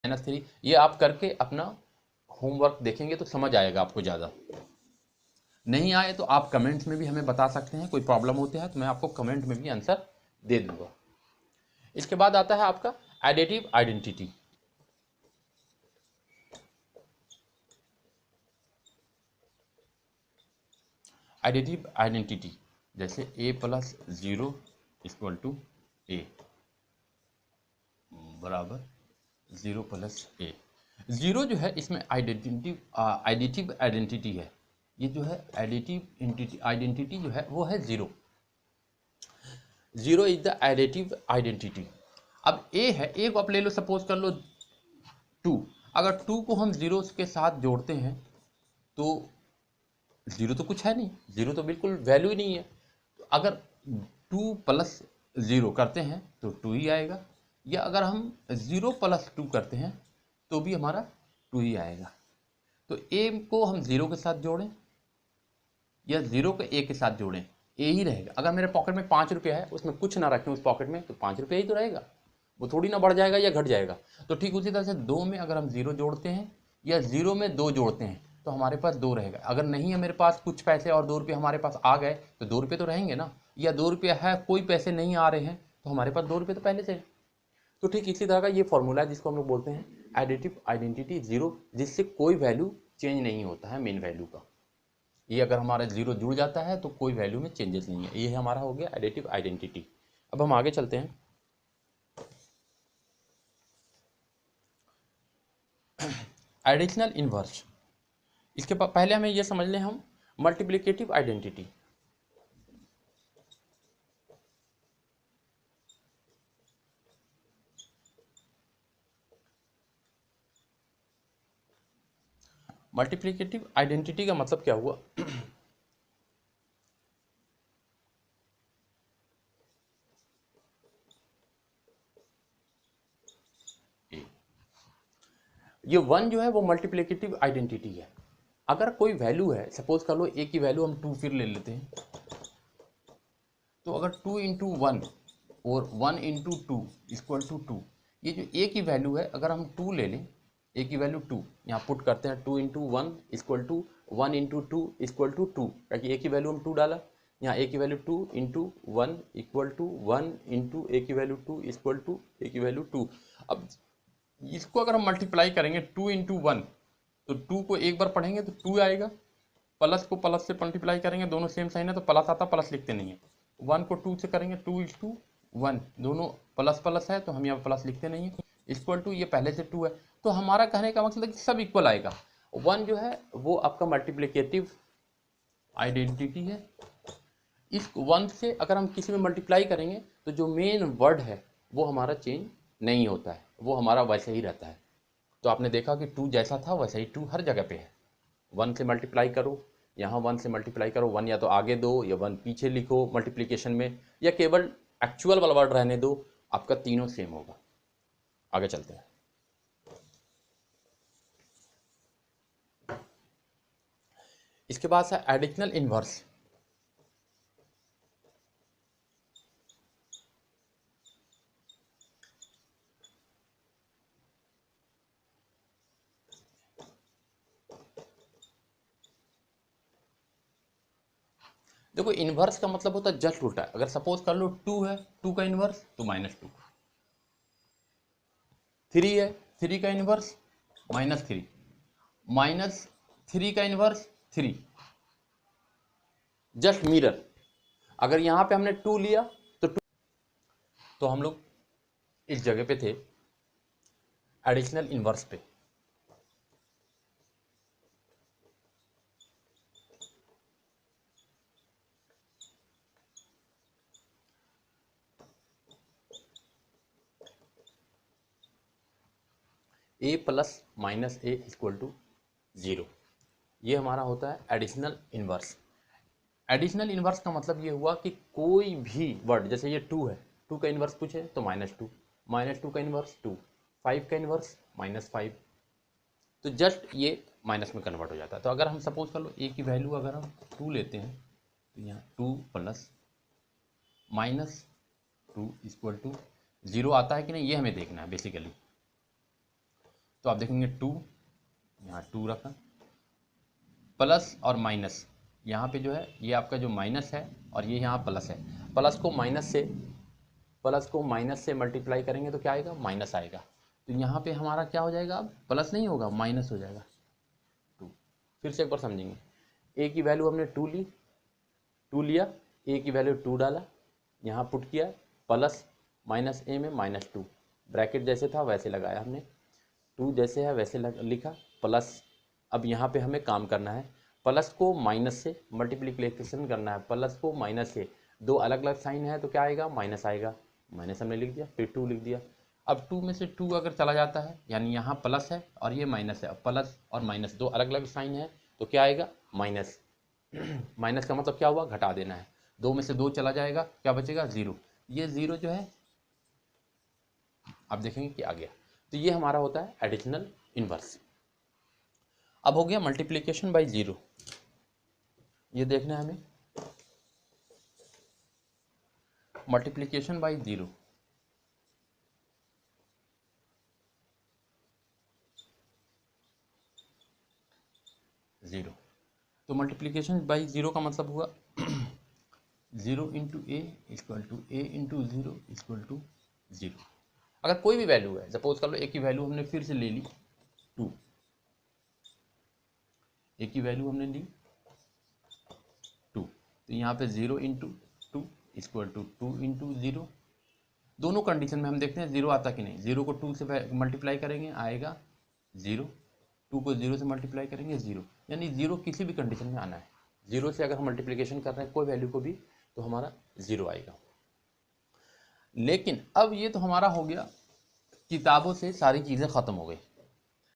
-3, ये आप करके अपना होमवर्क देखेंगे तो समझ आएगा आपको ज़्यादा। नहीं आए तो आप कमेंट्स में भी हमें बता सकते हैं, कोई प्रॉब्लम होती है तो मैं आपको कमेंट में भी आंसर दे दूंगा। इसके बाद आता है आपका एडिटिव आइडेंटिटी। एडिटिव आइडेंटिटी जैसे a+0 = a बराबर 0+a। 0 जो है इसमें एडिटिव आइडेंटिटी है। ये जो है एडिटिव आइडेंटिटी जो है वो है 0। 0 इज द एडिटिव आइडेंटिटी। अब a है, a को आप ले लो, सपोज कर लो 2। अगर 2 को हम 0 के साथ जोड़ते हैं तो 0 तो कुछ है नहीं, 0 तो बिल्कुल वैल्यू ही नहीं है। तो अगर 2+0 करते हैं तो 2 ही आएगा, या अगर हम 0+2 करते हैं तो भी हमारा 2 ही आएगा। तो a को हम 0 के साथ जोड़ें या 0 को a के साथ जोड़ें, a ही रहेगा। अगर मेरे पॉकेट में 5 रुपया है, उसमें कुछ ना रखें उस पॉकेट में, तो 5 रुपया ही तो रहेगा, वो थोड़ी ना बढ़ जाएगा या घट जाएगा। तो ठीक उसी तरह से 2 में अगर हम 0 जोड़ते हैं या 0 में 2 जोड़ते हैं तो हमारे पास 2 रहेगा। अगर नहीं है मेरे पास कुछ पैसे और 2 रुपये हमारे पास आ गए तो 2 रुपये तो रहेंगे ना, या 2 रुपये है कोई पैसे नहीं आ रहे हैं तो हमारे पास 2 रुपये तो पहले से है। तो ठीक इसी तरह का ये फॉर्मूला है जिसको हम लोग बोलते हैं एडिटिव आइडेंटिटी 0, जिससे कोई वैल्यू चेंज नहीं होता है मेन वैल्यू का। ये अगर हमारा 0 जुड़ जाता है तो कोई वैल्यू में चेंजेस नहीं है। ये हमारा हो गया एडिटिव आइडेंटिटी। अब हम आगे चलते हैं। Additional inverse. इसके पहले हमें यह समझ लें हम मल्टीप्लिकेटिव आइडेंटिटी। मल्टीप्लिकेटिव आइडेंटिटी का मतलब क्या हुआ? ये 1 जो है वो मल्टीप्लिकेटिव आइडेंटिटी है। अगर कोई वैल्यू है, सपोज कर लो a की वैल्यू हम 2 फिर ले लेते हैं, तो अगर 2 इंटू 1 और 1 इंटू 2 = 2, ये जो a की वैल्यू है अगर हम 2 ले लें, a की वैल्यू 2 यहाँ पुट करते हैं, 2 इंटू 1 = 1 इंटू 2 = 2, ताकि a की वैल्यू हम 2 डाला, यहाँ a की वैल्यू 2 इंटू 1 = 1 इंटू a की वैल्यू 2 = a की वैल्यू 2। अब इसको अगर हम मल्टीप्लाई करेंगे 2 इंटू 1, तो 2 को एक बार पढ़ेंगे तो 2 आएगा, प्लस को प्लस से मल्टीप्लाई करेंगे, दोनों सेम साइन है तो प्लस आता, प्लस लिखते नहीं है। 1 को 2 से करेंगे, 2 इंटू 1, दोनों प्लस प्लस है तो हम यहाँ प्लस लिखते नहीं है, = ये पहले से 2 है। तो हमारा कहने का मतलब है कि सब इक्वल आएगा। 1 जो है वो आपका मल्टीप्लिकेटिव आइडेंटिटी है। इस 1 से अगर हम किसी में मल्टीप्लाई करेंगे तो जो मेन वर्ड है वो हमारा चेंज नहीं होता है, वो हमारा वैसे ही रहता है। तो आपने देखा कि 2 जैसा था वैसे ही 2 हर जगह पे है। 1 से मल्टीप्लाई करो, यहाँ 1 से मल्टीप्लाई करो, 1 या तो आगे दो या 1 पीछे लिखो मल्टीप्लिकेशन में, या केवल एक्चुअल वाला वर्ड रहने दो, आपका तीनों सेम होगा। आगे चलते हैं। इसके बाद है एडिशनल इनवर्स। देखो इनवर्स का मतलब होता है जस्ट उल्टा। अगर सपोज कर लो 2 है, 2 का इनवर्स तो -2, 3 है, 3 का इनवर्स -3, -3 का इनवर्स 3, जस्ट मिरर। अगर यहाँ पे हमने 2 लिया तो 2, तो हम लोग इस जगह पे थे एडिशनल इनवर्स पे। a + -a = 0, ये हमारा होता है एडिशनल इनवर्स। एडिशनल इनवर्स का मतलब ये हुआ कि कोई भी वर्ड, जैसे ये 2 है, 2 का इनवर्स पूछे तो -2, -2 का इनवर्स 2, 5 का इनवर्स -5, तो जस्ट ये माइनस में कन्वर्ट हो जाता है। तो अगर हम सपोज कर लो a की वैल्यू अगर हम 2 लेते हैं तो यहाँ 2 + -2 = 0 आता है कि नहीं, ये हमें देखना है बेसिकली। तो आप देखेंगे 2, यहाँ 2 रखा, प्लस और माइनस, यहाँ पे जो है ये आपका जो माइनस है और ये यहाँ प्लस है, प्लस को माइनस से मल्टीप्लाई करेंगे तो क्या आएगा, माइनस आएगा। तो यहाँ पे हमारा क्या हो जाएगा, अब प्लस नहीं होगा, माइनस हो जाएगा 2। फिर से एक बार समझेंगे, ए की वैल्यू हमने 2 लिया, ए की वैल्यू 2 डाला, यहाँ पुट किया, प्लस माइनस ए में -2, ब्रैकेट जैसे था वैसे लगाया हमने, 2 जैसे है वैसे लिखा, प्लस। अब यहाँ पे हमें काम करना है, प्लस को माइनस से मल्टीप्लिकेशन करना है, प्लस को माइनस से, दो अलग अलग साइन है तो क्या आएगा, माइनस आएगा, माइनस हमने लिख दिया, फिर 2 लिख दिया। अब 2 में से 2 अगर चला जाता है, यानी यहाँ प्लस है और ये माइनस है, अब प्लस और माइनस दो अलग अलग साइन है तो क्या आएगा, माइनस। माइनस का मतलब क्या हुआ, घटा देना है, 2 में से 2 चला जाएगा, क्या बचेगा, 0। ये 0 जो है आप देखेंगे कि आ गया। तो ये हमारा होता है एडिशनल इनवर्स। अब हो गया मल्टीप्लिकेशन बाय 0, ये देखना है हमें, मल्टीप्लिकेशन बाय 0। तो मल्टीप्लिकेशन बाय 0 का मतलब हुआ 0 into a equal to a into 0 equal to 0। अगर कोई भी वैल्यू है, सपोज कर लो ए की वैल्यू हमने फिर से ले ली 2, ए की वैल्यू हमने ली 2, तो यहाँ पे 0 इंटू 2 इक्वल टू 2 इंटू 0। दोनों कंडीशन में हम देखते हैं 0 आता कि नहीं, 0 को 2 से मल्टीप्लाई करेंगे आएगा 0, 2 को 0 से मल्टीप्लाई करेंगे 0, यानी 0 किसी भी कंडीशन में आना है। 0 से अगर हम मल्टीप्लिकेशन कर रहे हैं कोई वैल्यू को भी तो हमारा 0 आएगा। लेकिन अब ये तो हमारा हो गया, किताबों से सारी चीज़ें ख़त्म हो गई,